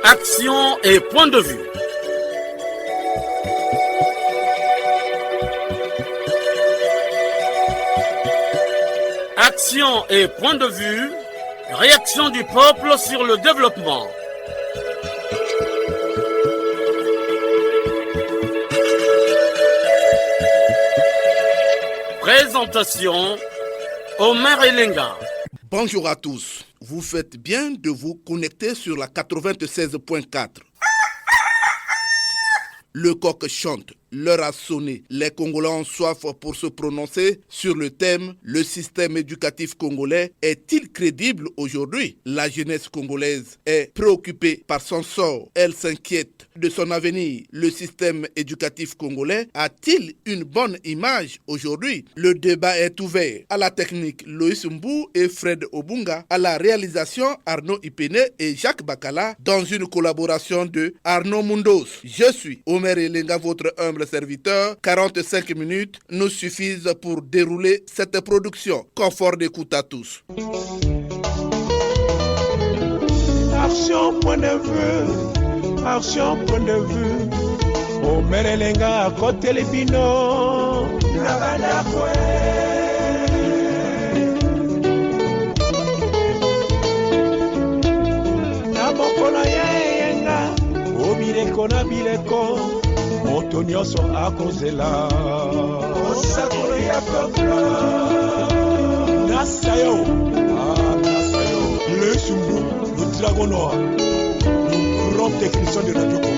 Action et point de vue. Action et point de vue. Réaction du peuple sur le développement. Présentation Omer Elenga. Bonjour à tous. Vous faites bien de vous connecter sur la 96.4. Le coq chante, l'heure a sonné. Les Congolais ont soif pour se prononcer sur le thème « Le système éducatif congolais est-il crédible aujourd'hui ?» La jeunesse congolaise est préoccupée par son sort. Elle s'inquiète de son avenir. Le système éducatif congolais a-t-il une bonne image aujourd'hui? Le débat est ouvert. À la technique, Loïs Mbou et Fred Obunga. À la réalisation, Arnaud Ipene et Jacques Bakala, dans une collaboration de Arnaud Mundos. Je suis Omer Elenga, votre humble serviteur. 45 minutes nous suffisent pour dérouler cette production. Confort d'écoute à tous. Action, point de vue. Action, point de vue. Omer Elenga à côté les bino. Nabokola yenga. Obireko na bileko. Moto nyonso akozela. Osakolo ya peuple. Nasayo. Nasayo. Le Sumbu, le dragon noir. Le grand technicien de Radio Congo.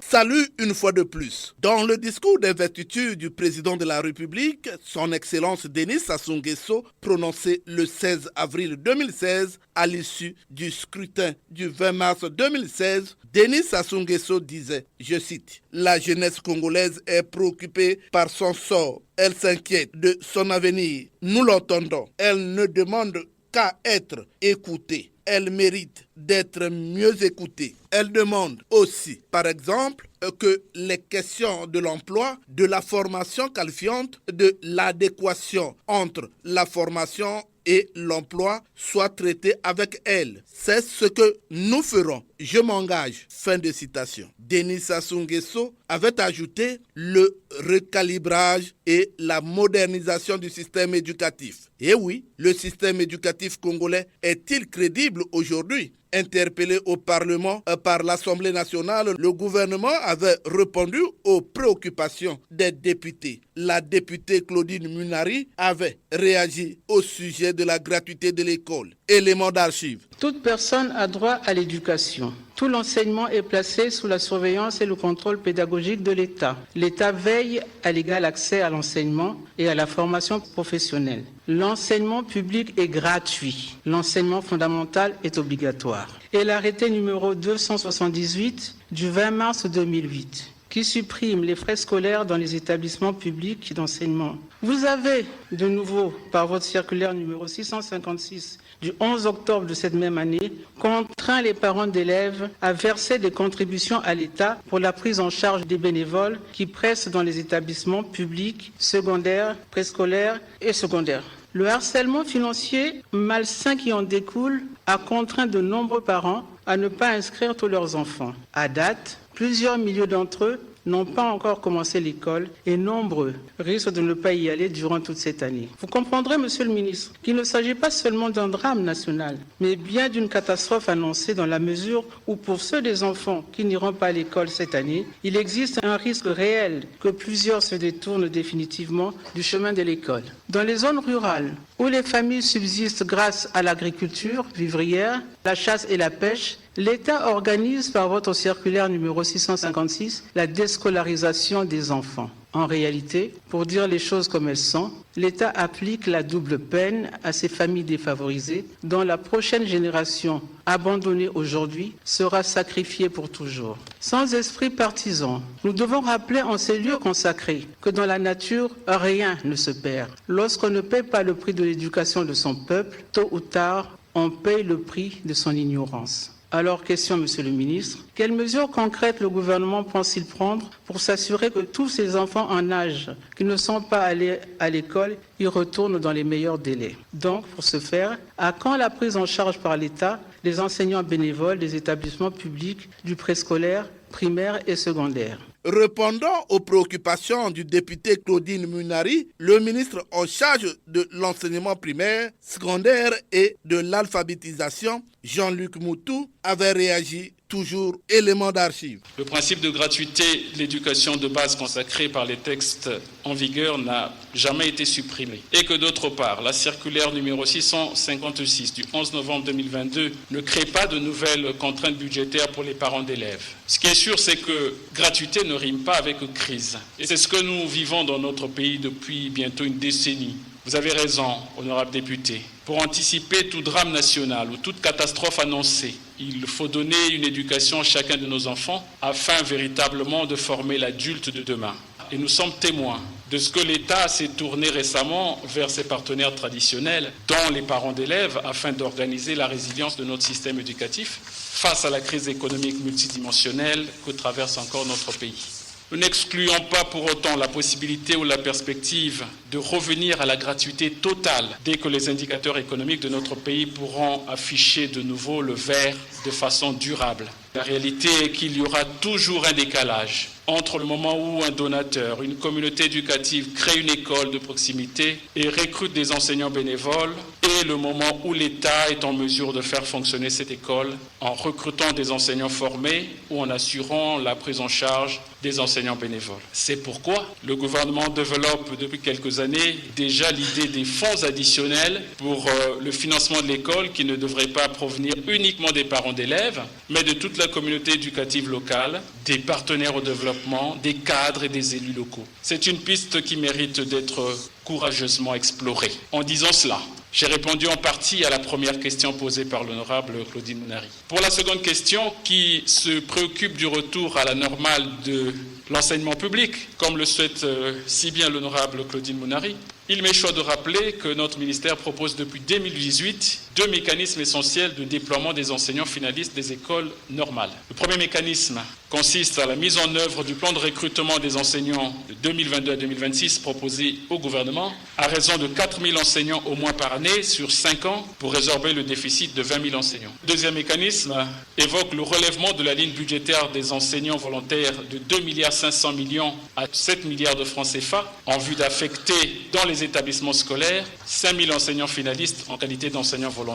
Salut une fois de plus. Dans le discours d'investiture du président de la République, son Excellence Denis Sassou Nguesso, prononcé le 16 avril 2016 à l'issue du scrutin du 20 mars 2016, Denis Sassou Nguesso disait, je cite, « La jeunesse congolaise est préoccupée par son sort. Elle s'inquiète de son avenir. Nous l'entendons. Elle ne demande qu'à être écoutée. Elle mérite d'être mieux écoutée. Elle demande aussi, par exemple, que les questions de l'emploi, de la formation qualifiante, de l'adéquation entre la formation et l'emploi soient traités avec elle. C'est ce que nous ferons. Je m'engage. Fin de citation. Denis Sassou Nguesso avait ajouté le recalibrage et la modernisation du système éducatif. Et oui, le système éducatif congolais est-il crédible aujourd'hui? Interpellé au Parlement par l'Assemblée nationale, le gouvernement avait répondu aux préoccupations des députés. La députée Claudine Munari avait réagi au sujet de la gratuité de l'école. Élément d'archives. Toute personne a droit à l'éducation. Tout l'enseignement est placé sous la surveillance et le contrôle pédagogique de l'État. L'État veille à l'égal accès à l'enseignement et à la formation professionnelle. L'enseignement public est gratuit. L'enseignement fondamental est obligatoire. Et l'arrêté numéro 278 du 20 mars 2008 qui supprime les frais scolaires dans les établissements publics d'enseignement. Vous avez de nouveau, par votre circulaire numéro 656 du 11 octobre de cette même année, contraint les parents d'élèves à verser des contributions à l'État pour la prise en charge des bénévoles qui pressent dans les établissements publics, secondaires, préscolaires et secondaires. Le harcèlement financier malsain qui en découle a contraint de nombreux parents à ne pas inscrire tous leurs enfants. À date, plusieurs milliers d'entre eux n'ont pas encore commencé l'école et nombreux risquent de ne pas y aller durant toute cette année. Vous comprendrez, Monsieur le ministre, qu'il ne s'agit pas seulement d'un drame national, mais bien d'une catastrophe annoncée dans la mesure où pour ceux des enfants qui n'iront pas à l'école cette année, il existe un risque réel que plusieurs se détournent définitivement du chemin de l'école. Dans les zones rurales, où les familles subsistent grâce à l'agriculture vivrière, la chasse et la pêche, l'État organise par votre circulaire numéro 656 la déscolarisation des enfants. En réalité, pour dire les choses comme elles sont, l'État applique la double peine à ces familles défavorisées dont la prochaine génération, abandonnée aujourd'hui, sera sacrifiée pour toujours. Sans esprit partisan, nous devons rappeler en ces lieux consacrés que dans la nature, rien ne se perd. Lorsqu'on ne paie pas le prix de l'éducation de son peuple, tôt ou tard, on paye le prix de son ignorance. Alors, question, Monsieur le ministre, quelles mesures concrètes le gouvernement pense-t-il prendre pour s'assurer que tous ces enfants en âge qui ne sont pas allés à l'école y retournent dans les meilleurs délais? Donc, pour ce faire, à quand la prise en charge par l'État des enseignants bénévoles des établissements publics du préscolaire, primaire et secondaire? Répondant aux préoccupations du député Claudine Munari, le ministre en charge de l'enseignement primaire, secondaire et de l'alphabétisation, Jean-Luc Moutou, avait réagi, toujours élément d'archive. Le principe de gratuité de l'éducation de base consacré par les textes en vigueur n'a jamais été supprimé. Et que d'autre part, la circulaire numéro 656 du 11 novembre 2022 ne crée pas de nouvelles contraintes budgétaires pour les parents d'élèves. Ce qui est sûr, c'est que gratuité ne rime pas avec crise. Et c'est ce que nous vivons dans notre pays depuis bientôt une décennie. Vous avez raison, honorable député. Pour anticiper tout drame national ou toute catastrophe annoncée, il faut donner une éducation à chacun de nos enfants afin véritablement de former l'adulte de demain. Et nous sommes témoins de ce que l'État s'est tourné récemment vers ses partenaires traditionnels, dont les parents d'élèves, afin d'organiser la résilience de notre système éducatif face à la crise économique multidimensionnelle que traverse encore notre pays. Nous n'excluons pas pour autant la possibilité ou la perspective de revenir à la gratuité totale dès que les indicateurs économiques de notre pays pourront afficher de nouveau le vert de façon durable. La réalité est qu'il y aura toujours un décalage entre le moment où un donateur, une communauté éducative crée une école de proximité et recrute des enseignants bénévoles et le moment où l'État est en mesure de faire fonctionner cette école en recrutant des enseignants formés ou en assurant la prise en charge des enseignants bénévoles. C'est pourquoi le gouvernement développe depuis quelques années déjà l'idée des fonds additionnels pour le financement de l'école qui ne devrait pas provenir uniquement des parents d'élèves, mais de toute la communauté éducative locale, des partenaires au développement, des cadres et des élus locaux. C'est une piste qui mérite d'être courageusement explorée. En disant cela, j'ai répondu en partie à la première question posée par l'honorable Claudine Munari. Pour la seconde question, qui se préoccupe du retour à la normale de l'enseignement public, comme le souhaite si bien l'honorable Claudine Munari, il m'est choix de rappeler que notre ministère propose depuis 2018 deux mécanismes essentiels de déploiement des enseignants finalistes des écoles normales. Le premier mécanisme consiste à la mise en œuvre du plan de recrutement des enseignants de 2022 à 2026 proposé au gouvernement à raison de 4 000 enseignants au moins par année sur 5 ans pour résorber le déficit de 20 000 enseignants. Le deuxième mécanisme évoque le relèvement de la ligne budgétaire des enseignants volontaires de 2,5 milliards à 7 milliards de francs CFA en vue d'affecter dans les établissements scolaires 5 000 enseignants finalistes en qualité d'enseignants volontaires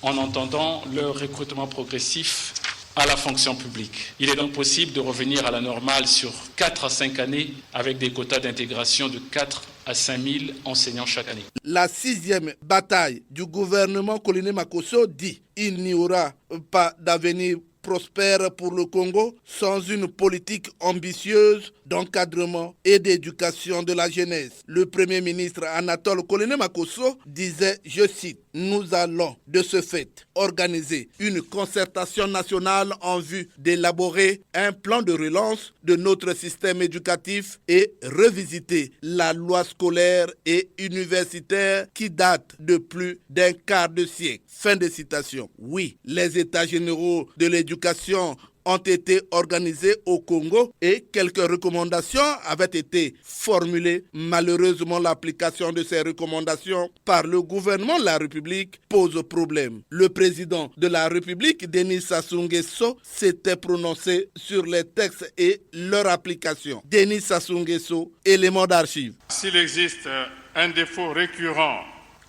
en entendant leur recrutement progressif à la fonction publique. Il est donc possible de revenir à la normale sur 4 à 5 années avec des quotas d'intégration de 4 à 5 000 enseignants chaque année. La 6e bataille du gouvernement Colline Makosso dit « Il n'y aura pas d'avenir prospère pour le Congo sans une politique ambitieuse d'encadrement et d'éducation de la jeunesse. » Le Premier ministre Anatole Colline Makosso disait, je cite, « Nous allons de ce fait organiser une concertation nationale en vue d'élaborer un plan de relance de notre système éducatif et revisiter la loi scolaire et universitaire qui date de plus d'un quart de siècle. » Fin de citation. Oui, les États généraux de l'éducation ont été organisés au Congo et quelques recommandations avaient été formulées. Malheureusement, l'application de ces recommandations par le gouvernement de la République pose problème. Le président de la République, Denis Sassou Nguesso, s'était prononcé sur les textes et leur application. Denis Sassou Nguesso, élément d'archive. S'il existe un défaut récurrent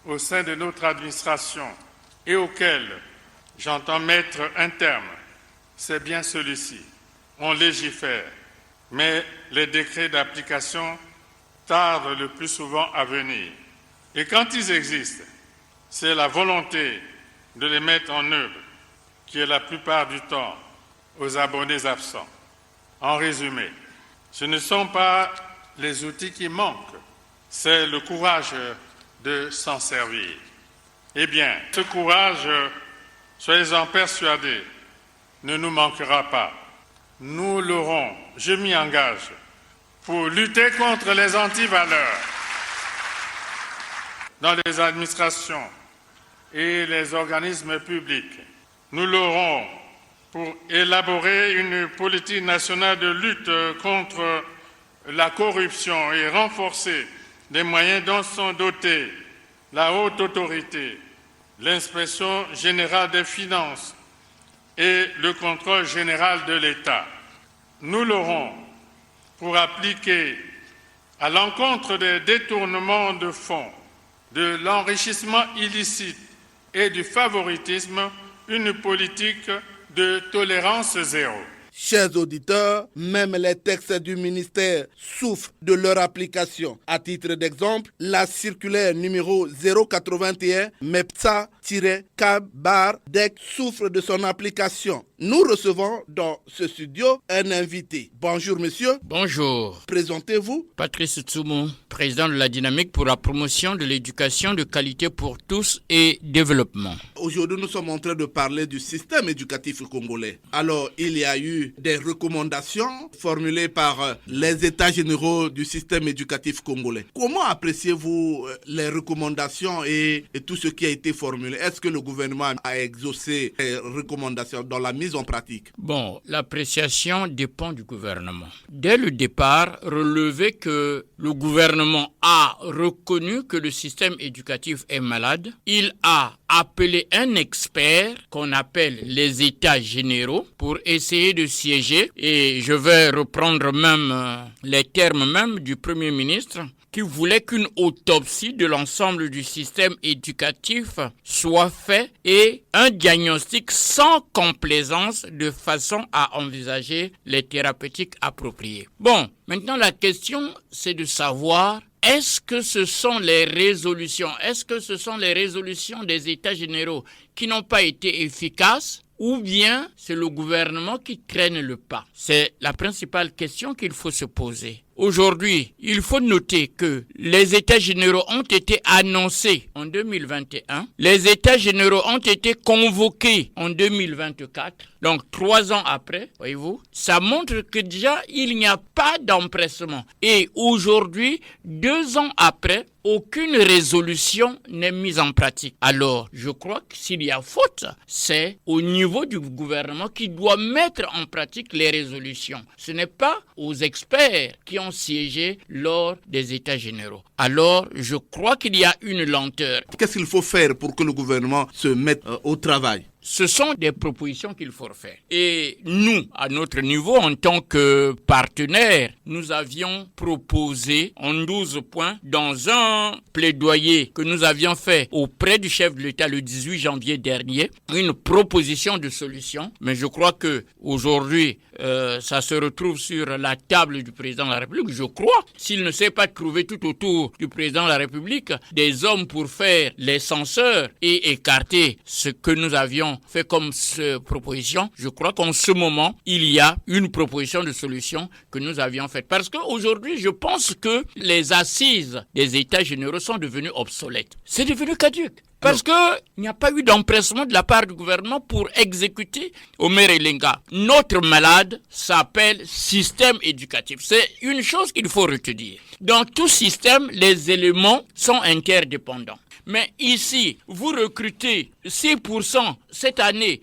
au sein de notre administration et auquel j'entends mettre un terme, c'est bien celui-ci. On légifère, mais les décrets d'application tardent le plus souvent à venir. Et quand ils existent, c'est la volonté de les mettre en œuvre qui est la plupart du temps aux abonnés absents. En résumé, ce ne sont pas les outils qui manquent, c'est le courage de s'en servir. Eh bien, ce courage, soyez-en persuadés, ne nous manquera pas. Nous l'aurons, je m'y engage, pour lutter contre les antivaleurs dans les administrations et les organismes publics. Nous l'aurons pour élaborer une politique nationale de lutte contre la corruption et renforcer les moyens dont sont dotés la haute autorité, l'inspection générale des finances et le contrôle général de l'État. Nous l'aurons pour appliquer à l'encontre des détournements de fonds, de l'enrichissement illicite et du favoritisme, une politique de tolérance zéro. Chers auditeurs, même les textes du ministère souffrent de leur application. À titre d'exemple, la circulaire numéro 081 MEPSA-CAB-DEC souffre de son application. Nous recevons dans ce studio un invité. Bonjour monsieur. Bonjour. Présentez-vous. Patrice Tsumu, président de la Dynamique pour la promotion de l'éducation de qualité pour tous et développement. Aujourd'hui, nous sommes en train de parler du système éducatif congolais. Alors, il y a eu des recommandations formulées par les États généraux du système éducatif congolais. Comment appréciez-vous les recommandations et tout ce qui a été formulé? Est-ce que le gouvernement a exaucé les recommandations dans la mise en pratique? Bon, l'appréciation dépend du gouvernement. Dès le départ, relever que le gouvernement a reconnu que le système éducatif est malade. Il a appelé un expert qu'on appelle les États généraux pour essayer de siéger, et je vais reprendre même les termes même du Premier ministre, qui voulait qu'une autopsie de l'ensemble du système éducatif soit faite et un diagnostic sans complaisance de façon à envisager les thérapeutiques appropriées. Bon, maintenant la question c'est de savoir est-ce que ce sont les résolutions des États généraux qui n'ont pas été efficaces ou bien c'est le gouvernement qui traîne le pas? C'est la principale question qu'il faut se poser. Aujourd'hui, il faut noter que les États généraux ont été annoncés en 2021. Les États généraux ont été convoqués en 2024. Donc 3 ans après, voyez-vous, ça montre que déjà il n'y a pas d'empressement. Et aujourd'hui, 2 ans après, aucune résolution n'est mise en pratique. Alors, je crois que s'il y a faute, c'est au niveau du gouvernement qui doit mettre en pratique les résolutions. Ce n'est pas aux experts qui ont siégé lors des États généraux. Alors, je crois qu'il y a une lenteur. Qu'est-ce qu'il faut faire pour que le gouvernement se mette au travail? Ce sont des propositions qu'il faut faire. Et nous, à notre niveau, en tant que partenaires, nous avions proposé en 12 points, dans un plaidoyer que nous avions fait auprès du chef de l'État le 18 janvier dernier, une proposition de solution. Mais je crois que aujourd'hui, ça se retrouve sur la table du président de la République. Je crois, s'il ne s'est pas trouvé tout autour du président de la République des hommes pour faire les censeurs et écarter ce que nous avions fait comme proposition, je crois qu'en ce moment, il y a une proposition de solution que nous avions faite. Parce qu'aujourd'hui, je pense que les assises des États généraux sont devenues obsolètes. C'est devenu caduc. Parce qu'il n'y a pas eu d'empressement de la part du gouvernement pour exécuter Omer Elenga. Notre malade s'appelle système éducatif. C'est une chose qu'il faut retenir. Dans tout système, les éléments sont interdépendants. Mais ici, vous recrutez 6% cette année,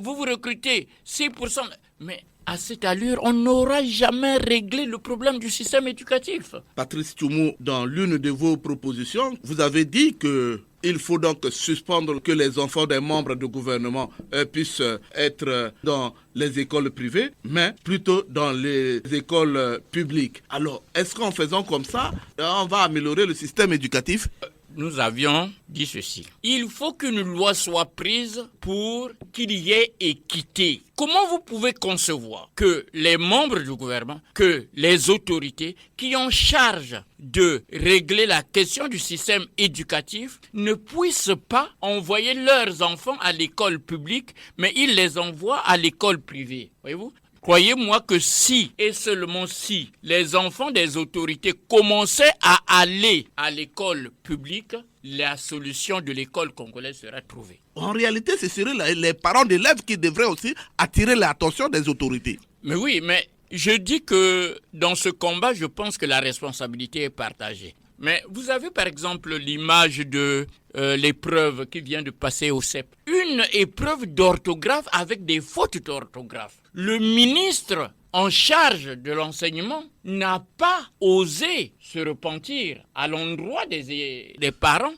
vous recrutez 6%, mais à cette allure, on n'aura jamais réglé le problème du système éducatif. Patrice Tsumu, dans l'une de vos propositions, vous avez dit qu'il faut donc suspendre que les enfants des membres du gouvernement puissent être dans les écoles privées, mais plutôt dans les écoles publiques. Alors, est-ce qu'en faisant comme ça, on va améliorer le système éducatif ? Nous avions dit ceci. Il faut qu'une loi soit prise pour qu'il y ait équité. Comment vous pouvez concevoir que les membres du gouvernement, que les autorités qui ont charge de régler la question du système éducatif ne puissent pas envoyer leurs enfants à l'école publique, mais ils les envoient à l'école privée. Voyez-vous ? Croyez-moi que si, et seulement si, les enfants des autorités commençaient à aller à l'école publique, la solution de l'école congolaise sera trouvée. En réalité, ce seraient les parents d'élèves qui devraient aussi attirer l'attention des autorités. Mais oui, mais je dis que dans ce combat, je pense que la responsabilité est partagée. Mais vous avez par exemple l'image de l'épreuve qui vient de passer au CEP. une épreuve d'orthographe avec des fautes d'orthographe. Le ministre en charge de l'enseignement n'a pas osé se repentir à l'endroit des parents.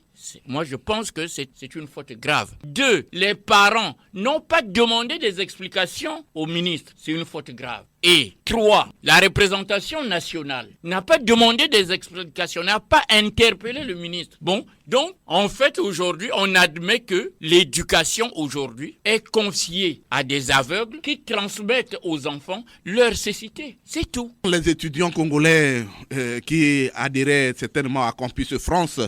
Moi, je pense que c'est une faute grave. 2, les parents n'ont pas demandé des explications au ministre. C'est une faute grave. Et 3, la représentation nationale n'a pas demandé des explications, n'a pas interpellé le ministre. Bon, donc, en fait, aujourd'hui, on admet que l'éducation aujourd'hui est confiée à des aveugles qui transmettent aux enfants leur cécité. C'est tout. Les étudiants congolais qui adhéraient certainement à Campus France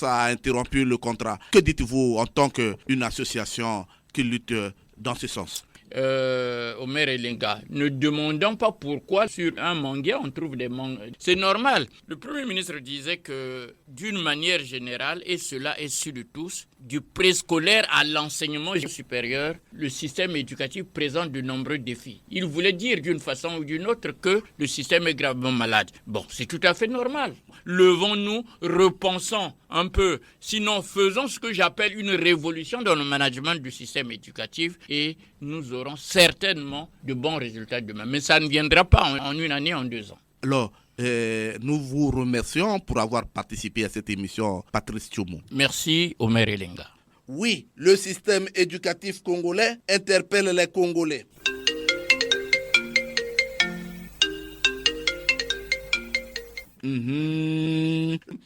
a interrompu le contrat. Que dites-vous en tant qu'une association qui lutte dans ce sens? Omer Elenga, ne demandons pas pourquoi sur un manga on trouve des mangas. C'est normal. Le Premier ministre disait que d'une manière générale, et cela est su de tous, du préscolaire à l'enseignement supérieur, le système éducatif présente de nombreux défis. Il voulait dire d'une façon ou d'une autre que le système est gravement malade. Bon, c'est tout à fait normal. Levons-nous, repensons un peu. Sinon, faisons ce que j'appelle une révolution dans le management du système éducatif et nous aurons certainement de bons résultats demain. Mais ça ne viendra pas en une année, en 2 ans. Alors, nous vous remercions pour avoir participé à cette émission, Patrice Tchoumo. Merci, Omer Elenga. Oui, le système éducatif congolais interpelle les Congolais.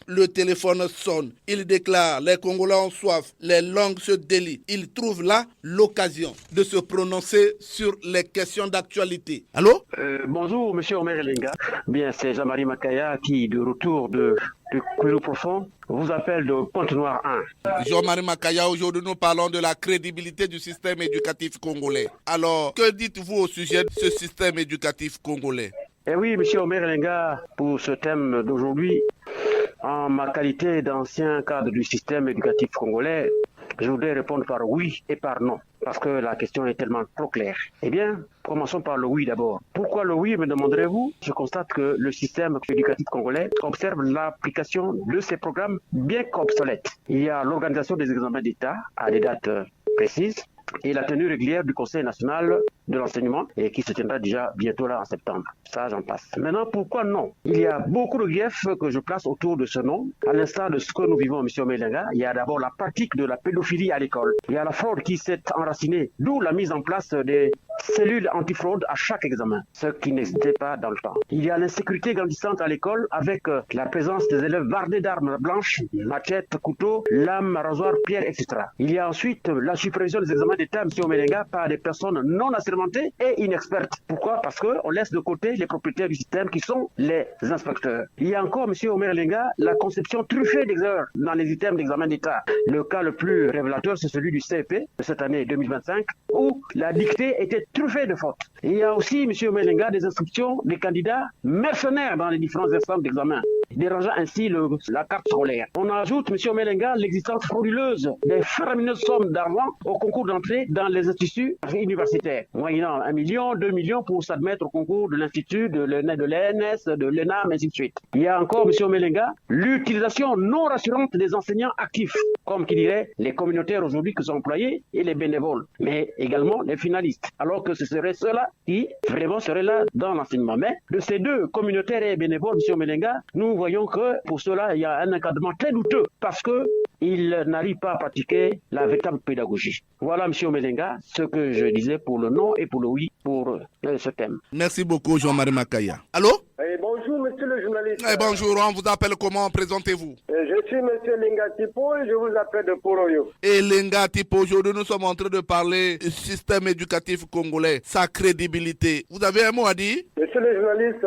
Le téléphone sonne. Il déclare: les Congolais ont soif, les langues se délient. Il trouve là l'occasion de se prononcer sur les questions d'actualité. Allô? Bonjour, monsieur Omer Elenga. Bien, c'est Jean-Marie Makaya qui, de retour de Kouilou Profond, vous appelle de Pointe-Noire 1. Jean-Marie Makaya, aujourd'hui nous parlons de la crédibilité du système éducatif congolais. Alors, que dites-vous au sujet de ce système éducatif congolais? Eh oui, monsieur Omer Elenga, pour ce thème d'aujourd'hui, en ma qualité d'ancien cadre du système éducatif congolais, je voudrais répondre par oui et par non, parce que la question est tellement trop claire. Eh bien, commençons par le oui d'abord. Pourquoi le oui, me demanderez-vous? Je constate que le système éducatif congolais observe l'application de ces programmes bien qu'obsolètes. Il y a l'organisation des examens d'État à des dates précises, et la tenue régulière du Conseil national de l'enseignement et qui se tiendra déjà bientôt là en septembre. Ça, j'en passe. Maintenant, pourquoi non? Il y a beaucoup de griefs que je place autour de ce nom. À l'instar de ce que nous vivons, M. Melenga, il y a d'abord la pratique de la pédophilie à l'école. Il y a la fraude qui s'est enracinée, d'où la mise en place des cellules antifraude à chaque examen, ce qui n'existait pas dans le temps. Il y a l'insécurité grandissante à l'école avec la présence des élèves bardés d'armes blanches, machettes, couteaux, lames, rasoirs, pierres, etc. Il y a ensuite la supervision des examens d'État, M. Melenga, par des personnes non assermentées et inexpertes. Pourquoi? Parce qu'on laisse de côté les propriétaires du système qui sont les inspecteurs. Il y a encore, M. Omer Elenga, la conception truffée d'exercices dans les items d'examen d'État. Le cas le plus révélateur, c'est celui du CEP de cette année 2025, où la dictée était truffée de fautes. Il y a aussi, M. Omer Elenga, des instructions des candidats mercenaires dans les différents instances d'examen, dérangeant ainsi la carte scolaire. On ajoute, M. Omer Elenga, l'existence frauduleuse des faramineuses sommes d'argent au concours d'entrée dans les instituts universitaires, moyennant 1 million, 2 millions pour s'admettre au concours de l'Institut, de l'ENS, de l'ENAM, ainsi de suite. Il y a encore, M. Melenga, l'utilisation non rassurante des enseignants actifs, comme qui dirait les communautaires aujourd'hui qui sont employés et les bénévoles, mais également les finalistes, alors que ce seraient ceux-là qui vraiment seraient là dans l'enseignement. Mais de ces deux, communautaires et bénévoles, M. Melenga, nous voyons que pour cela, il y a un encadrement très douteux parce qu'ils n'arrivent pas à pratiquer la véritable pédagogie. Voilà, M. Melenga, ce que je disais pour le non et pour le oui pour ce thème. Merci beaucoup, Jean-Marie Makaya. Allô? Bonjour, monsieur le journaliste. Bonjour, on vous appelle comment? Présentez-vous. Je suis monsieur Lenga Tipo et je vous appelle de Poroyo. Et Lenga Tipo, aujourd'hui nous sommes en train de parler du système éducatif congolais, sa crédibilité. Vous avez un mot à dire? Monsieur le journaliste,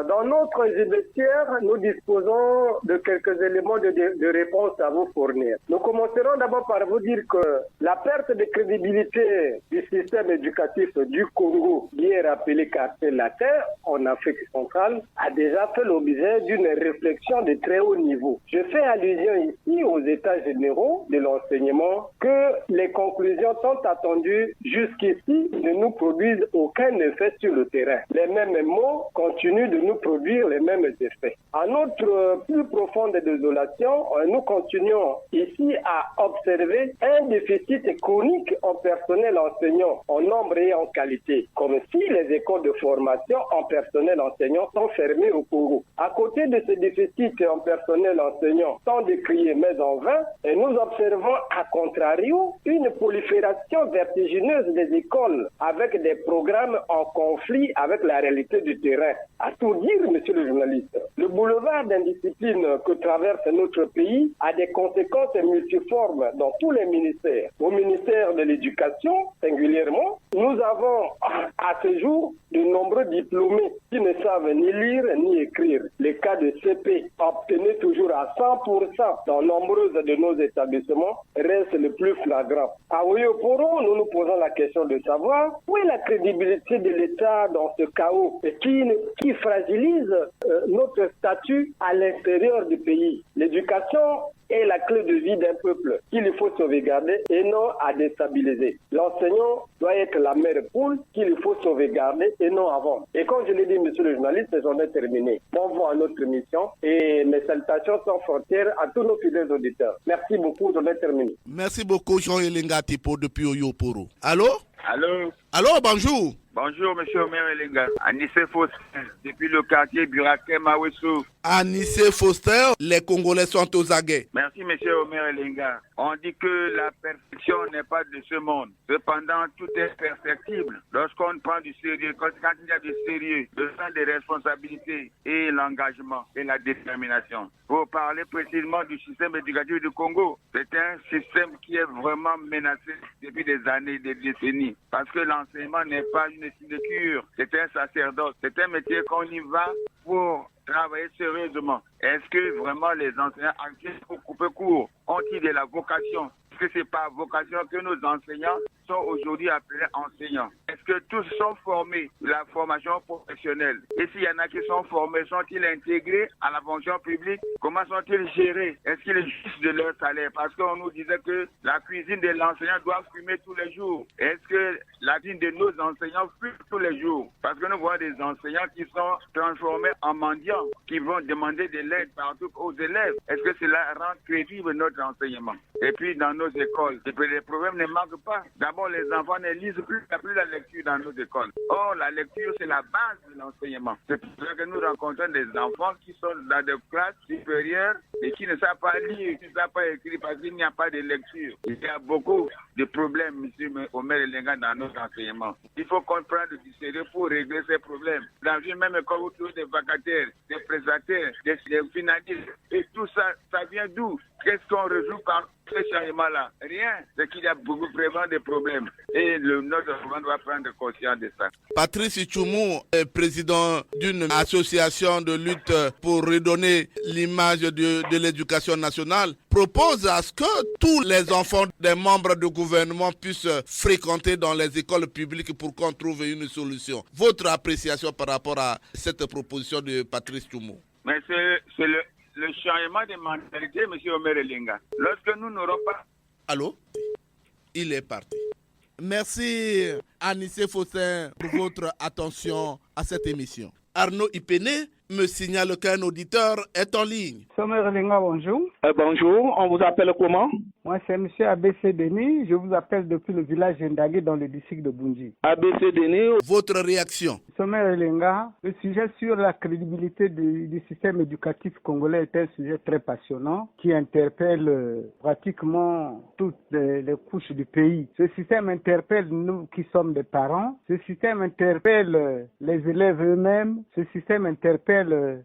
dans notre vestiaire, nous disposons de quelques éléments de réponse à vous fournir. Nous commencerons d'abord par vous dire que la perte de crédibilité du système éducatif du Congo, qui est rappelé quartier latin en Afrique centrale, a déjà fait l'objet d'une réflexion de très haut niveau. Je fais allusion ici aux états généraux de l'enseignement que les conclusions tant attendues jusqu'ici ne nous produisent aucun effet sur le terrain. Les mêmes mots continuent de nous produire les mêmes effets. À notre plus profonde désolation, nous continuons ici à observer un déficit chronique en personnel enseignant, en nombre et en qualité, comme si les écoles de formation en personnel enseignant sont fermées au Congo. À côté de ce déficit en personnel enseignant, tant décrié mais en vain, nous observons à contrario une prolifération vertigineuse des écoles avec des programmes en conflit avec la réalité du terrain. À tout dire, monsieur le journaliste, le boulevard d'indiscipline que traverse notre pays a des conséquences multiformes dans tous les ministères. Au ministère de l'Éducation, singulièrement, nous avons à ce jour de nombreux diplômés qui ne savent ni lire ni écrire. Les cas de CP obtenus toujours à 100% dans nombreux de nos établissements restent le plus flagrant. À Oyoporo, nous nous posons la question de savoir où est la crédibilité de l'État dans ce chaos qui fragilise notre statut à l'intérieur du pays. L'éducation est la clé de vie d'un peuple qu'il faut sauvegarder et non à déstabiliser. L'enseignant doit être la mère poule qu'il faut sauvegarder et non avant. Et comme je l'ai dit, monsieur le journaliste, j'en ai terminé. Bon vent à notre mission et mes salutations sans frontières à tous nos fidèles auditeurs. Merci beaucoup, j'en ai terminé. Merci beaucoup, Jean-Elenga Tipo depuis Oyoporo. Allô? Allô? Allô, bonjour. Bonjour, monsieur Omer Elenga. Anissé Faustin, depuis le quartier Buraké Mawesso. Anissé Faustin, les Congolais sont aux aguets. Merci, monsieur Omer Elenga. On dit que la perfection n'est pas de ce monde. Cependant, tout est perfectible lorsqu'on prend du sérieux, quand il y a du sérieux, le sens des responsabilités et l'engagement et la détermination. Pour parler précisément du système éducatif du Congo, c'est un système qui est vraiment menacé depuis des années, des décennies. Parce que l'enseignement n'est pas une sinecure, c'est un sacerdoce. C'est un métier qu'on y va pour travailler sérieusement. Est-ce que vraiment les enseignants actuels, pour couper court, ont-ils de la vocation? Est-ce que c'est par vocation que nos enseignants sont aujourd'hui appelés enseignants? Est-ce que tous sont formés de la formation professionnelle? Et s'il y en a qui sont formés, sont-ils intégrés à la fonction publique? Comment sont-ils gérés? Est-ce qu'ils jouissent de leur salaire? Parce qu'on nous disait que la cuisine de l'enseignant doit fumer tous les jours. Est-ce que la cuisine de nos enseignants fume tous les jours? Parce que nous voyons des enseignants qui sont transformés en mendiants, qui vont demander de l'aide partout aux élèves. Est-ce que cela rend crédible notre enseignement? Et puis dans nos écoles, les problèmes ne manquent pas. D'abord, les enfants ne lisent plus, il n'y a plus la lecture dans nos écoles. Or, la lecture, c'est la base de l'enseignement. C'est pour ça que nous rencontrons des enfants qui sont dans des classes supérieures et qui ne savent pas lire, qui ne savent pas écrire parce qu'il n'y a pas de lecture. Il y a beaucoup de problèmes, monsieur Omer Elenga, dans notre enseignement. Il faut comprendre du sérieux pour régler ces problèmes. Dans une même école, vous trouvez des vacataires, des prestataires, des finalistes. Et tout ça, ça vient d'où? Qu'est-ce qu'on résout par ce changement-là? Rien. C'est qu'il y a beaucoup vraiment de problèmes. Et notre gouvernement doit prendre conscience de ça. Patrice Tchoumou est président d'une association de lutte pour redonner l'image de l'éducation nationale, propose à ce que tous les enfants des membres du gouvernement puissent fréquenter dans les écoles publiques pour qu'on trouve une solution. Votre appréciation par rapport à cette proposition de Patrice Tchoumou? Mais c'est le changement de mentalité, M. Omer Elenga. Lorsque nous n'aurons pas... Allô? Il est parti. Merci Anissé Faustin pour votre attention à cette émission. Arnaud Ipene me signale qu'un auditeur est en ligne. Omer Elenga, bonjour. Bonjour, on vous appelle comment? Moi, c'est M. ABC Denis. Je vous appelle depuis le village Ndagé dans le district de Bunji. ABC Denis. Votre réaction? Omer Elenga, le sujet sur la crédibilité du système éducatif congolais est un sujet très passionnant qui interpelle pratiquement toutes les couches du pays. Ce système interpelle nous qui sommes des parents. Ce système interpelle les élèves eux-mêmes. Ce système interpelle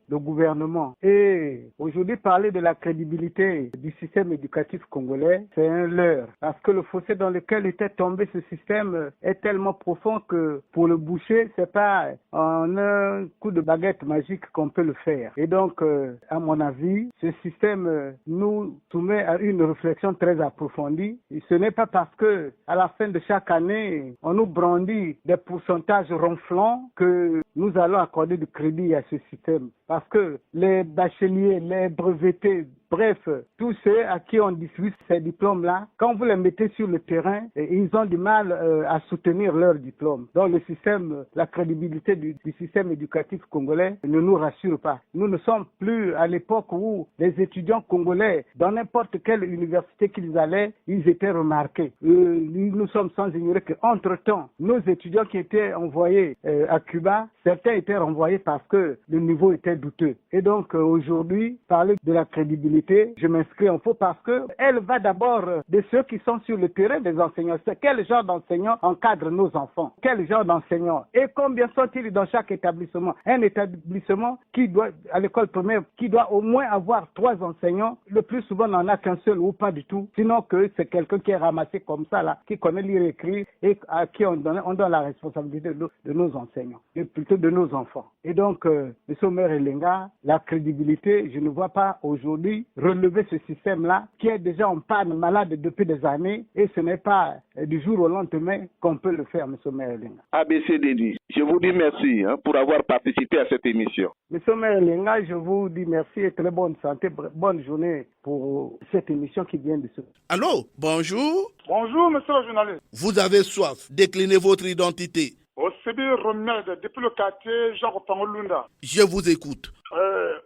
le gouvernement. Et aujourd'hui, parler de la crédibilité du système éducatif congolais, c'est un leurre. Parce que le fossé dans lequel était tombé ce système est tellement profond que pour le boucher, c'est pas en un coup de baguette magique qu'on peut le faire. Et donc, à mon avis, ce système nous soumet à une réflexion très approfondie. Et ce n'est pas parce que à la fin de chaque année, on nous brandit des pourcentages ronflants que nous allons accorder du crédit à ce système. Parce que les bacheliers, les brevetés, bref, tous ceux à qui on distribue ces diplômes-là, quand vous les mettez sur le terrain, ils ont du mal à soutenir leurs diplômes. Donc le système, la crédibilité du système éducatif congolais ne nous rassure pas. Nous ne sommes plus à l'époque où les étudiants congolais, dans n'importe quelle université qu'ils allaient, ils étaient remarqués. Nous sommes sans ignorer qu'entre-temps, nos étudiants qui étaient envoyés à Cuba, certains étaient renvoyés parce que le niveau était douteux. Et donc aujourd'hui, parler de la crédibilité, je m'inscris en faux parce que elle va d'abord de ceux qui sont sur le terrain des enseignants. C'est quel genre d'enseignants encadrent nos enfants? Quel genre d'enseignants? Et combien sont-ils dans chaque établissement? Un établissement qui doit, à l'école primaire, qui doit au moins avoir 3 enseignants, le plus souvent n'en a qu'un seul ou pas du tout. Sinon que c'est quelqu'un qui est ramassé comme ça là, qui connaît lire et écrire et à qui on donne la responsabilité de nos enseignants, et plutôt de nos enfants. Et donc, M. Omer Elenga, la crédibilité, je ne vois pas aujourd'hui relever ce système-là qui est déjà en panne malade depuis des années et ce n'est pas du jour au lendemain qu'on peut le faire, M. Omer Elenga. ABCDD, je vous dis merci pour avoir participé à cette émission. M. Omer Elenga, je vous dis merci et très bonne santé, bonne journée pour cette émission qui vient de se... Allô, bonjour. Bonjour, monsieur le journaliste. Vous avez soif, déclinez votre identité. Osebi Romel, depuis le quartier Jean-Pangolunda. Je vous écoute.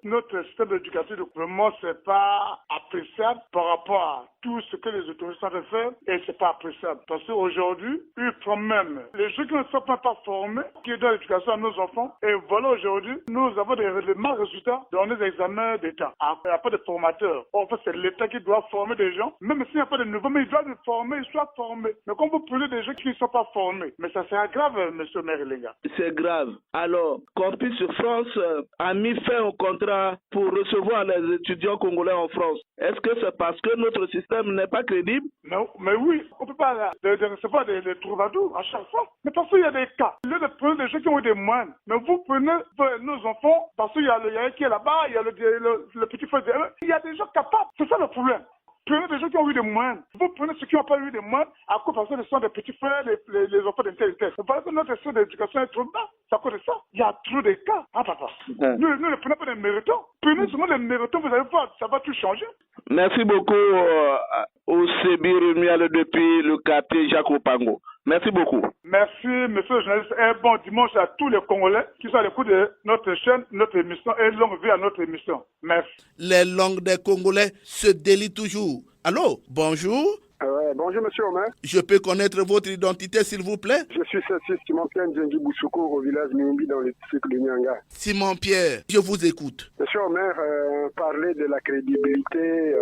Notre système éducatif de gouvernement, c'est pas appréciable par rapport à tout ce que les autorités sont de faire et c'est pas appréciable. Parce qu'aujourd'hui, ils font même les gens qui ne sont pas formés, qui donnent l'éducation à nos enfants. Et voilà, aujourd'hui, nous avons des mal résultats dans les examens d'État. Il n'y a pas de formateurs. En fait, c'est l'État qui doit former des gens. Même s'il n'y a pas de nouveaux, mais ils doivent les former, ils soient formés. Mais quand vous prenez des gens qui ne sont pas formés, mais ça sera grave, monsieur Merlinga. C'est grave. Alors, Campus sur France a mis fin au contrat pour recevoir les étudiants congolais en France. Est-ce que c'est parce que notre système n'est pas crédible? Non, mais oui, on ne peut pas recevoir des troubadours à chaque fois. Mais parce qu'il y a des cas. Au lieu de prendre des gens qui ont des moines, mais vous prenez nos enfants, parce qu'il y a un qui est là-bas, il y a le petit frère. Il y a des gens capables. C'est ça le problème. Prenez des gens qui ont eu des moines. Vous prenez ceux qui n'ont pas eu des moines à cause parce que ce sont des petits frères, les enfants d'un tel et tel. Parce que notre système d'éducation est trop bas. C'est à cause de ça. Il y a trop de cas. Ah, papa. Nous ne prenons pas des méritants. Prenez seulement les méritants, vous allez voir, ça va tout changer. Merci beaucoup au Sebi Rumial depuis le quartier Jacques Opango. Merci beaucoup. Merci, monsieur le journaliste. Et bon dimanche à tous les Congolais qui sont à l'écoute de notre chaîne, notre émission et longue vie à notre émission. Merci. Les langues des Congolais se délient toujours. Allô, bonjour. Bonjour, monsieur Omer. Je peux connaître votre identité, s'il vous plaît? Je suis Simon Pierre Ndjengi Boussoukou au village Miumbi dans le district de Nyanga. Simon Pierre, je vous écoute. Monsieur Omer, parler de la crédibilité,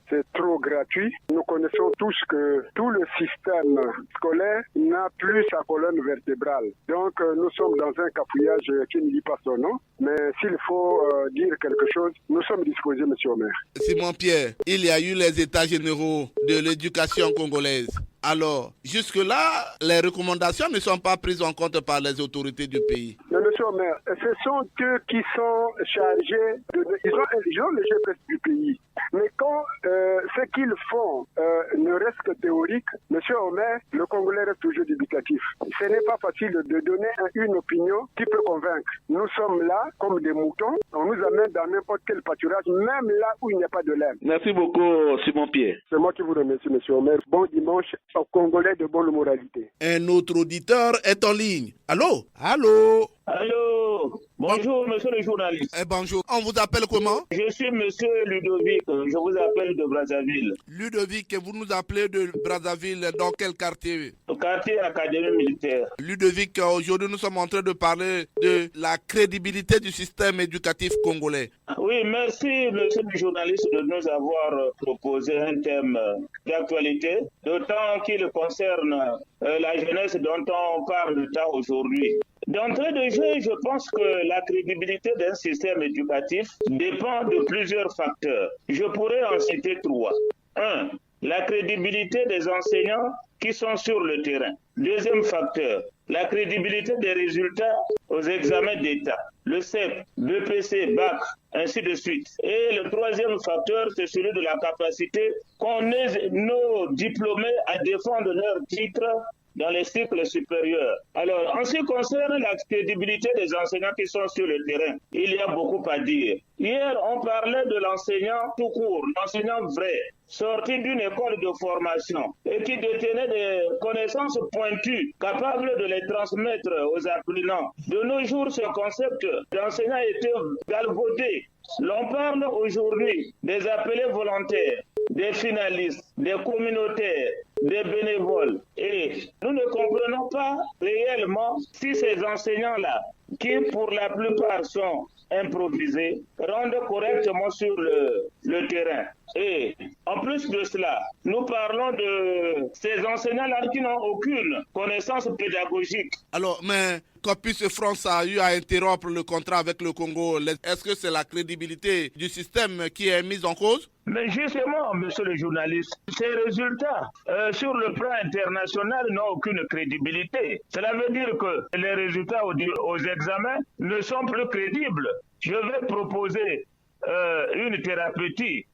c'est trop gratuit. Nous connaissons tous que tout le système scolaire n'a plus sa colonne vertébrale. Donc, nous sommes dans un cafouillage qui ne dit pas son nom. Mais s'il faut dire quelque chose, nous sommes disposés, monsieur Omer. Simon Pierre, il y a eu les états généraux de l'éducation congolaise. Alors, jusque-là, les recommandations ne sont pas prises en compte par les autorités du pays. Mais monsieur Omer, ce sont eux qui sont chargés, ils ont le GPS du pays. Mais quand ce qu'ils font ne reste que théorique, monsieur Omer, le Congolais reste toujours dubitatif. Ce n'est pas facile de donner une opinion qui peut convaincre. Nous sommes là comme des moutons, on nous amène dans n'importe quel pâturage, même là où il n'y a pas de laine. Merci beaucoup, Simon Pierre. C'est moi qui vous remercie, monsieur Omer. Bon dimanche aux Congolais de bonne moralité. Un autre auditeur est en ligne. Allô? Allô? Allô? Bonjour, monsieur le journaliste. Bonjour. On vous appelle comment? Je suis monsieur Ludovic. Je vous appelle de Brazzaville. Ludovic, vous nous appelez de Brazzaville. Dans quel quartier? Au quartier Académie militaire. Ludovic, aujourd'hui, nous sommes en train de parler de la crédibilité du système éducatif congolais. Oui, merci, monsieur le journaliste, de nous avoir proposé un thème d'actualité, d'autant qu'il concerne la jeunesse dont on parle tant aujourd'hui. D'entrée de jeu, je pense que la crédibilité d'un système éducatif dépend de plusieurs facteurs. Je pourrais en citer 3. 1. La crédibilité des enseignants qui sont sur le terrain. Deuxième facteur, la crédibilité des résultats aux examens d'État. Le CEP, BPC, BAC, ainsi de suite. Et le troisième facteur, c'est celui de la capacité qu'on ait nos diplômés à défendre leur titre dans les cycles supérieurs. Alors, en ce qui concerne la crédibilité des enseignants qui sont sur le terrain, il y a beaucoup à dire. Hier, on parlait de l'enseignant tout court, l'enseignant vrai, sorti d'une école de formation et qui détenait des connaissances pointues, capables de les transmettre aux apprenants. De nos jours, ce concept d'enseignant a été galvaudé. L'on parle aujourd'hui des appelés volontaires, des finalistes, des communautaires, des bénévoles. Et nous ne comprenons pas réellement si ces enseignants-là, qui pour la plupart sont improvisés, rendent correctement sur le terrain. Et en plus de cela, nous parlons de ces enseignants-là qui n'ont aucune connaissance pédagogique. Alors, mais Campus France a eu à interrompre le contrat avec le Congo. Est-ce que c'est la crédibilité du système qui est mise en cause? Mais justement, monsieur le journaliste, ces résultats sur le plan international n'ont aucune crédibilité. Cela veut dire que les résultats aux examens ne sont plus crédibles. Je vais proposer une thérapeutique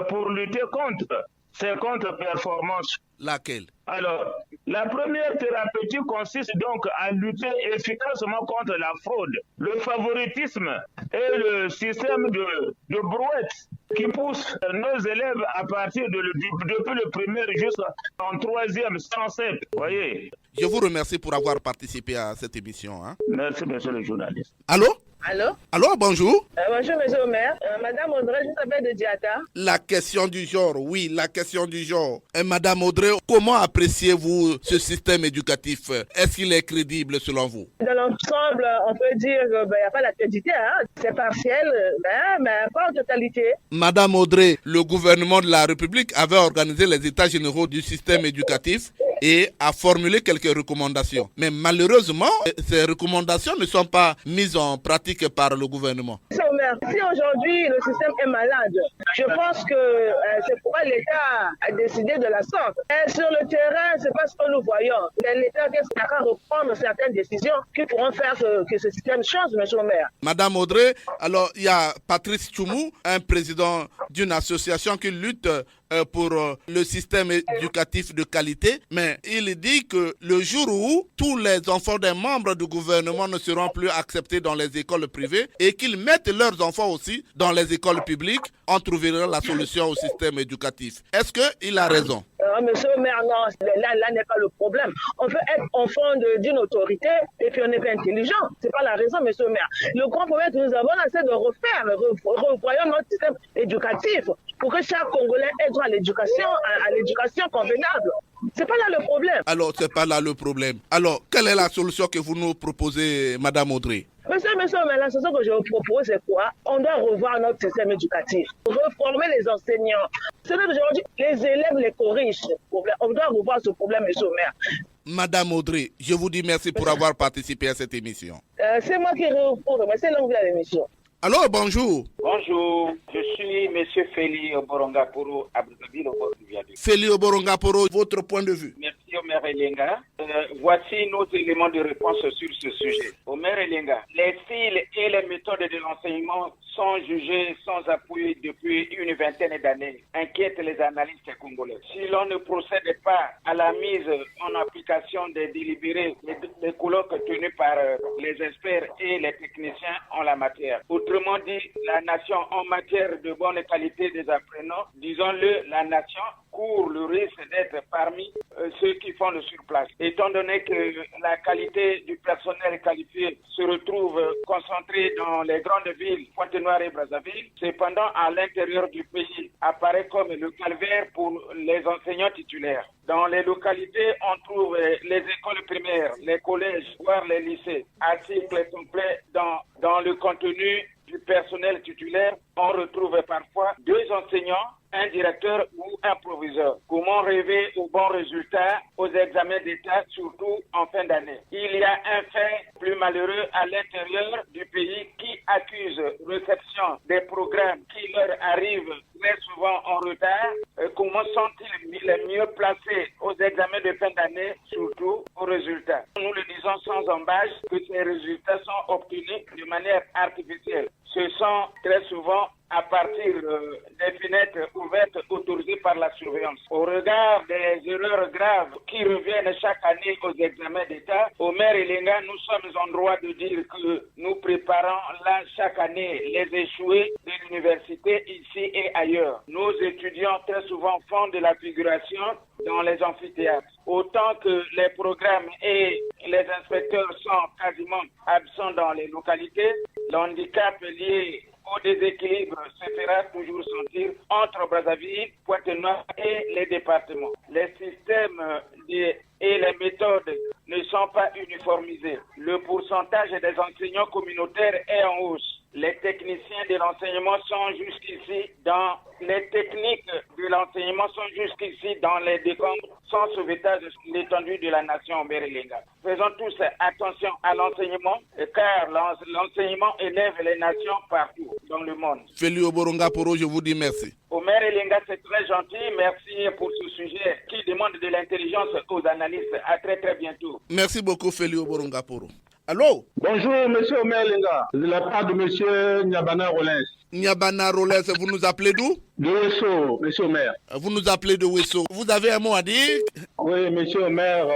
pour lutter contre ces contre-performances. Laquelle? Alors, la première thérapeutique consiste donc à lutter efficacement contre la fraude, le favoritisme et le système de brouette qui pousse nos élèves à partir depuis le primaire jusqu'en troisième sans cesse. Voyez. Je vous remercie pour avoir participé à cette émission. Merci, monsieur le journaliste. Allô? Allô? Allô, bonjour. Bonjour, monsieur le maire. Madame Audrey, je t'appelle de Diata. La question du genre, oui, la question du genre. Madame Audrey, comment appréciez-vous ce système éducatif? Est-ce qu'il est crédible selon vous? Dans l'ensemble, on peut dire qu'il n'y a pas la crédibilité. C'est partiel, mais pas en totalité. Madame Audrey, le gouvernement de la République avait organisé les états généraux du système éducatif et a formulé quelques recommandations. Mais malheureusement, ces recommandations ne sont pas mises en pratique par le gouvernement. Si aujourd'hui le système est malade, je pense que c'est pourquoi l'État a décidé de la sorte. Et sur le terrain, c'est pas ce que nous voyons. C'est l'État qui est à reprendre certaines décisions qui pourront faire que ce système change, monsieur le maire. Madame Audrey, alors il y a Patrice Tchoumou, un président d'une association qui lutte pour le système éducatif de qualité, mais il dit que le jour où tous les enfants des membres du gouvernement ne seront plus acceptés dans les écoles privées et qu'ils mettent leurs enfants aussi dans les écoles publiques, on trouvera la solution au système éducatif. Est-ce qu'il a raison? Monsieur le maire, non, là n'est pas le problème. On peut être enfant d'une autorité et puis on n'est pas intelligent. C'est pas la raison, monsieur le maire. Le grand problème que nous avons, c'est de revoyons notre système éducatif pour que chaque Congolais ait droit à l'éducation convenable. C'est pas là le problème. Alors, c'est pas là le problème. Alors, quelle est la solution que vous nous proposez, Madame Audrey? Monsieur, mais la solution que je vous propose, c'est quoi? On doit revoir notre système éducatif, reformer les enseignants. C'est aujourd'hui, les élèves les corrigent. On doit revoir ce problème, monsieur le maire. Madame Audrey, je vous dis merci pour avoir participé à cette émission. C'est moi qui réponds, mais c'est l'anglais de l'émission. Alors, bonjour. Bonjour, je suis M. Feli Oborongaporo, Abdouzabil Oborongaporo. Feli Oborongaporo, votre point de vue. Merci au maire Elenga. Voici nos éléments de réponse sur ce sujet. Au maire Elenga, les styles et les méthodes de l'enseignement sont jugés sans appui depuis une vingtaine d'années, inquiètent les analystes congolais. Si l'on ne procède pas à la mise en application des délibérés des colloques tenus par les experts et les techniciens en la matière, autrement dit, la nation en matière de bonne qualité des apprenants, disons-le, la nation court le risque d'être parmi ceux qui font le surplace. Étant donné que la qualité du personnel qualifié se retrouve concentrée dans les grandes villes, Pointe-Noire et Brazzaville, cependant à l'intérieur du pays apparaît comme le calvaire pour les enseignants titulaires. Dans les localités, on trouve les écoles primaires, les collèges, voire les lycées, à cycle complet dans le contenu du personnel titulaire. On retrouve parfois 2 enseignants, un directeur ou un proviseur. Comment rêver aux bons résultats aux examens d'État, surtout en fin d'année? Il y a un fait plus malheureux à l'intérieur du pays qui accuse réception des programmes qui leur arrivent très souvent en retard. Comment sont-ils les mieux placés aux examens de fin d'année, surtout aux résultats? Nous le disons sans embâche que ces résultats sont obtenus de manière artificielle. Ce sont très souvent à partir des fenêtres ouvertes autorisées par la surveillance. Au regard des erreurs graves qui reviennent chaque année aux examens d'État, Omer Elenga, nous sommes en droit de dire que nous préparons là chaque année les échoués de l'université ici et ailleurs. Nos étudiants très souvent font de la figuration dans les amphithéâtres. Autant que les programmes et les inspecteurs sont quasiment absents dans les localités, l'handicap lié au déséquilibre se fera toujours sentir entre Brazzaville, Pointe-Noire et les départements. Les systèmes et les méthodes ne sont pas uniformisés. Le pourcentage des enseignants communautaires est en hausse. Les techniciens de l'enseignement sont jusqu'ici dans les techniques de l'enseignement sont jusqu'ici dans les décombres sans sauvetage de l'étendue de la nation Omer Elenga. Faisons tous attention à l'enseignement car l'enseignement élève les nations partout dans le monde. Félix Oborongaporo, je vous dis merci. Omer Elenga, c'est très gentil. Merci pour ce sujet qui demande de l'intelligence aux analystes. À très très bientôt. Merci beaucoup Félix Oborongaporo. Allô? Bonjour, monsieur Omer Elenga, de la part de monsieur Nyabana Rollins. Nyabana Rollins, vous nous appelez d'où? De Wesso, monsieur Omer. Vous nous appelez de Wesso. Vous avez un mot à dire? Oui, monsieur Omer,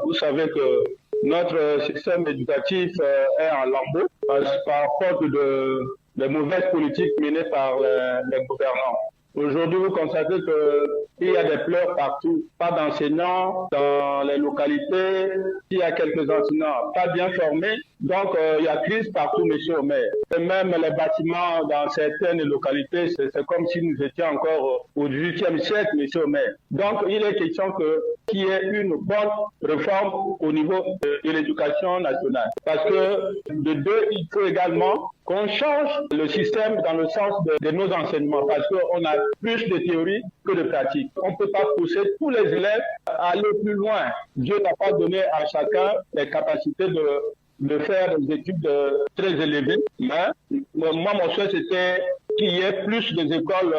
vous savez que notre système éducatif est en lambeaux par faute de mauvaises politiques menées par les gouvernants. Aujourd'hui, vous constatez qu'il y a des pleurs partout, pas d'enseignants dans les localités, il y a quelques enseignants pas bien formés, donc il y a crise partout, monsieur Omer. Et même les bâtiments dans certaines localités, c'est comme si nous étions encore au XVIIIe siècle, monsieur Omer. Donc il est question qu'il y ait une bonne réforme au niveau de l'éducation nationale. Parce que de deux, il faut également qu'on change le système dans le sens de nos enseignements, parce qu'on a plus de théorie que de pratique. On ne peut pas pousser tous les élèves à aller plus loin. Dieu n'a pas donné à chacun les capacités de faire des études très élevées. Mais moi, mon souhait, c'était qu'il y ait plus des écoles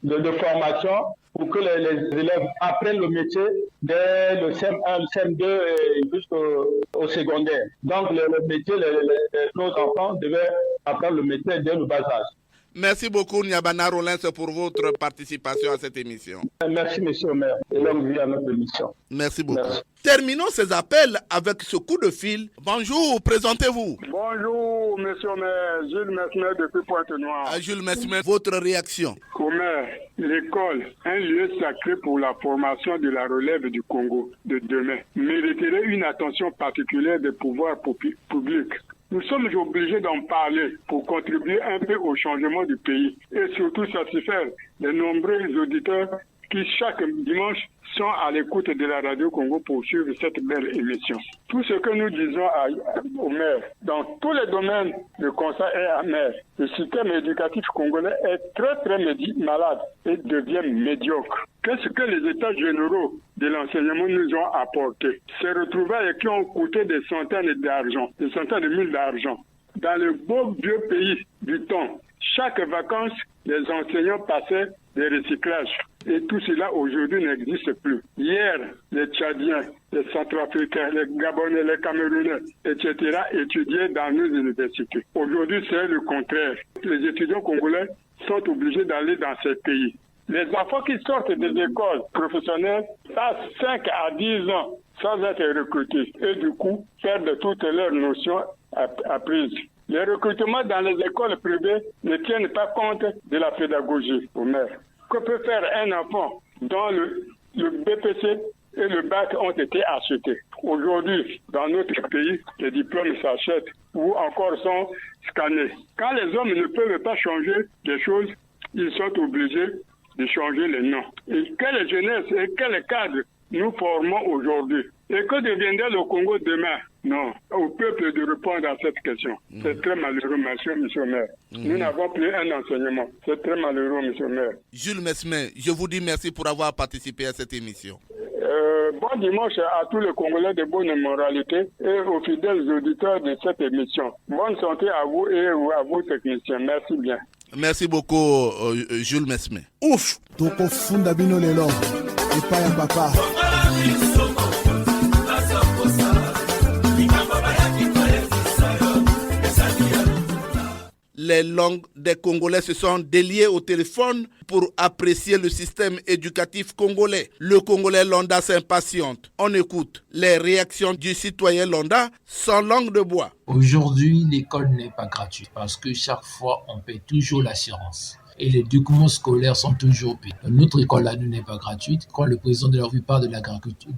de formation pour que les élèves apprennent le métier dès le CM1, le CM2 et jusqu'au secondaire. Donc, le métier, nos enfants devaient apprendre le métier dès le bas âge. Merci beaucoup, Nyabana Rollins, pour votre participation à cette émission. Merci, monsieur Omer, et longue vie à notre émission. Merci beaucoup. Merci. Terminons ces appels avec ce coup de fil. Bonjour, présentez-vous. Bonjour, monsieur Omer, Jules Mesmer depuis Pointe-Noire. Jules Mesmer, votre réaction? Omer, l'école, un lieu sacré pour la formation de la relève du Congo de demain, mériterait une attention particulière des pouvoirs publics. Nous sommes obligés d'en parler pour contribuer un peu au changement du pays et surtout satisfaire les nombreux auditeurs qui chaque dimanche sont à l'écoute de la Radio Congo pour suivre cette belle émission. Tout ce que nous disons au maire, dans tous les domaines, le constat est amer. Le système éducatif congolais est très très malade et devient médiocre. Qu'est-ce que les états généraux de l'enseignement nous ont apporté? Ces retrouvailles qui ont coûté des centaines de mille d'argent. Dans le beau vieux pays du temps, chaque vacances, les enseignants passaient des recyclages. Et tout cela aujourd'hui n'existe plus. Hier, les Tchadiens, les Centrafricains, les Gabonais, les Camerounais, etc. étudiaient dans nos universités. Aujourd'hui, c'est le contraire. Les étudiants congolais sont obligés d'aller dans ces pays. Les enfants qui sortent des écoles professionnelles passent 5 à 10 ans sans être recrutés et du coup perdent toutes leurs notions apprises. Les recrutements dans les écoles privées ne tiennent pas compte de la pédagogie au maire. Que peut faire un enfant dont le BPC et le bac ont été achetés? Aujourd'hui, dans notre pays, les diplômes s'achètent ou encore sont scannés. Quand les hommes ne peuvent pas changer les choses, ils sont obligés de changer les noms. Et quelle jeunesse et quel cadre nous formons aujourd'hui? Et que deviendra le Congo demain? Non, au peuple de répondre à cette question. C'est très malheureux, monsieur le maire. Nous n'avons plus un enseignement. C'est très malheureux, monsieur le maire. Jules Mesmer, je vous dis merci pour avoir participé à cette émission. Bon dimanche à tous les Congolais de bonne moralité et aux fidèles auditeurs de cette émission. Bonne santé à vous et à vos techniciens. Merci bien. Merci beaucoup, Jules Mesmer. Ouf! Tokofunda bino lelo. Epaya papa. Les langues des Congolais se sont déliées au téléphone pour apprécier le système éducatif congolais. Le Congolais lambda s'impatiente. On écoute les réactions du citoyen lambda sans langue de bois. Aujourd'hui, l'école n'est pas gratuite parce que chaque fois, on paie toujours l'assurance. Et les documents scolaires sont toujours payés. Notre école à nous n'est pas gratuite. Quand le président de la République parle de la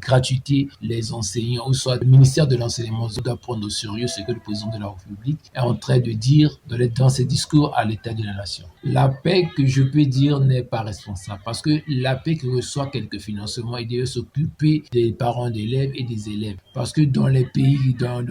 gratuité, les enseignants, ou soit le ministère de l'enseignement, doit prendre au sérieux ce que le président de la République est en train de dire dans ses discours à l'état de la nation. La paix que je peux dire n'est pas responsable parce que la paix qui reçoit quelques financements, il doit s'occuper des parents d'élèves et des élèves. Parce que dans les pays, dans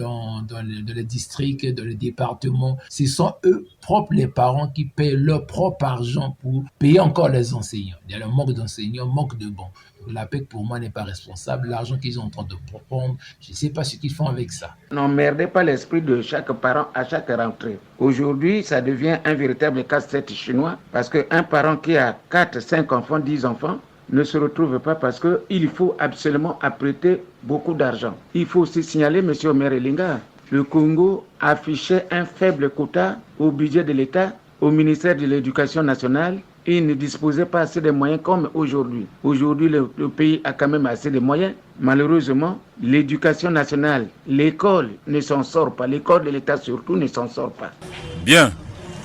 les districts, dans les départements, ce sont eux propres les parents qui payent leur propre argent pour payer encore les enseignants. Il y a le manque d'enseignants, manque de bons. La PEC pour moi n'est pas responsable. L'argent qu'ils sont en train de prendre, je ne sais pas ce qu'ils font avec ça. N'emmerdez pas l'esprit de chaque parent à chaque rentrée. Aujourd'hui, ça devient un véritable casse-tête chinois parce qu'un parent qui a 4, 5 enfants, 10 enfants, ne se retrouve pas parce qu'il faut absolument apprêter beaucoup d'argent. Il faut aussi signaler, M. Omer Elinga, le Congo affichait un faible quota au budget de l'État, au ministère de l'Éducation nationale. Il ne disposait pas assez de moyens comme aujourd'hui. Aujourd'hui, le pays a quand même assez de moyens. Malheureusement, l'éducation nationale, l'école ne s'en sort pas. L'école de l'État surtout ne s'en sort pas. Bien.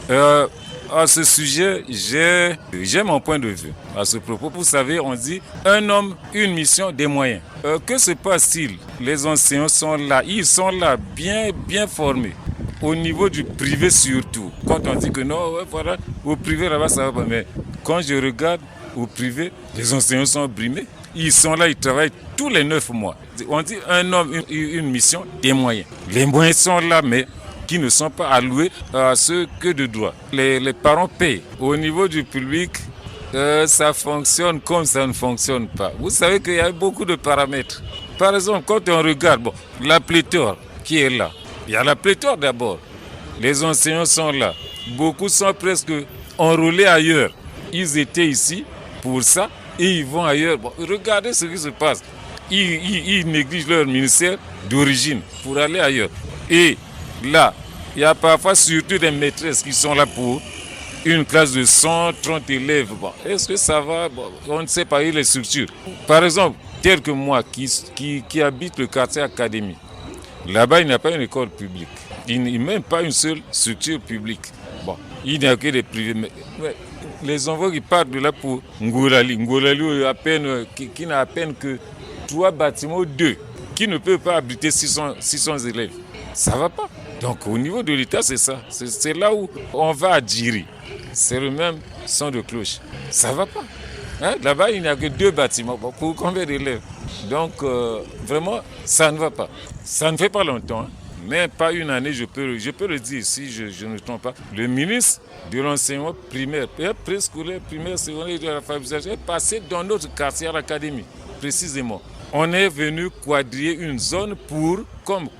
À ce sujet, j'ai mon point de vue à ce propos. Vous savez, on dit un homme, une mission, des moyens. Que se passe-t-il? Les enseignants sont là, ils sont là, bien formés. Au niveau du privé surtout. Quand on dit que non, ouais, voilà, au privé là-bas ça va pas. Mais quand je regarde au privé, les enseignants sont brimés. Ils sont là, ils travaillent tous les 9 mois. On dit un homme, une mission, des moyens. Les moyens sont là, mais qui ne sont pas alloués à ceux que de droit. Les parents payent. Au niveau du public, ça fonctionne comme ça ne fonctionne pas. Vous savez qu'il y a beaucoup de paramètres. Par exemple, quand on regarde la pléthore qui est là, il y a la pléthore d'abord. Les enseignants sont là. Beaucoup sont presque enrôlés ailleurs. Ils étaient ici pour ça et ils vont ailleurs. Regardez ce qui se passe. Ils négligent leur ministère d'origine pour aller ailleurs. Et là, il y a parfois surtout des maîtresses qui sont là pour une classe de 130 élèves. Est-ce que ça va? On ne sait pas, les structures. Par exemple, tel que moi qui habite le quartier Académie, là-bas, il n'y a pas une école publique. Il n'y a même pas une seule structure publique. Il n'y a que des privés. Mais les enfants qui partent de là pour Ngolali qui n'a à peine que 3 bâtiments, 2, qui ne peut pas abriter 600 élèves. Ça ne va pas. Donc au niveau de l'État, c'est ça. C'est là où on va à Djiri. C'est le même son de cloche. Ça ne va pas. Là-bas, il n'y a que 2 bâtiments. Pour combien d'élèves? Donc vraiment, ça ne va pas. Ça ne fait pas longtemps, mais pas une année, je peux le dire si je ne me trompe pas. Le ministre de l'enseignement primaire, préscolaire, primaire, secondaire de l'alphabétisation est passé dans notre quartier à l'Académie, précisément. On est venu quadriller une zone pour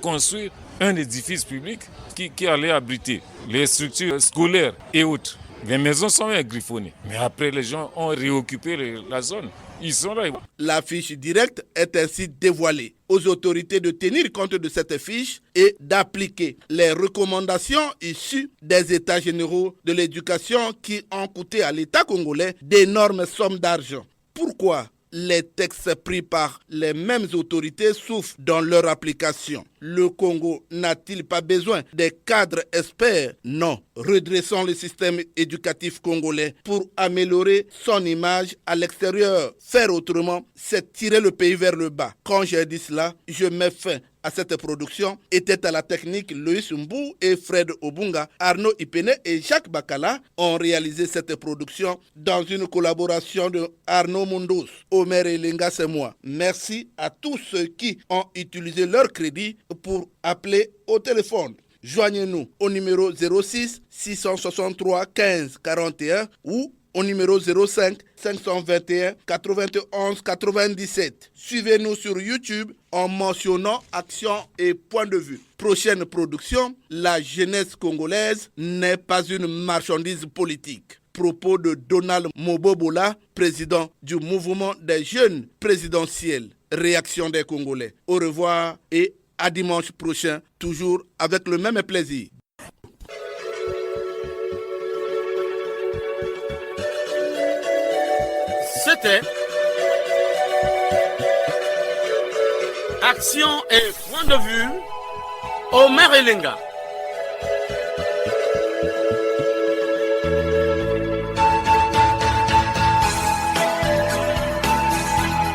construire un édifice public qui allait abriter les structures scolaires et autres. Les maisons sont griffonnées, mais après les gens ont réoccupé la zone. Ils sont là. La fiche directe est ainsi dévoilée. Aux autorités de tenir compte de cette fiche et d'appliquer les recommandations issues des états généraux de l'éducation qui ont coûté à l'État congolais d'énormes sommes d'argent. Pourquoi les textes pris par les mêmes autorités souffrent dans leur application? Le Congo n'a-t-il pas besoin des cadres experts? Non. Redressons le système éducatif congolais pour améliorer son image à l'extérieur. Faire autrement, c'est tirer le pays vers le bas. Quand j'ai dit cela, je mets fin à cette production. Était à la technique Loïs Mbou et Fred Obunga. Arnaud Ipene et Jacques Bakala ont réalisé cette production dans une collaboration de Arnaud Mundous. Omer Elinga, c'est moi. Merci à tous ceux qui ont utilisé leur crédit pour appeler au téléphone. Joignez-nous au numéro 06 663 15 41 ou au numéro 05 521 91 97. Suivez-nous sur YouTube en mentionnant Action et Point de Vue. Prochaine production, la jeunesse congolaise n'est pas une marchandise politique. Propos de Donald Mobobola, président du mouvement des jeunes présidentiels. Réaction des Congolais. Au revoir et à dimanche prochain, toujours avec le même plaisir. C'était Action et point de vue, Omer Elenga.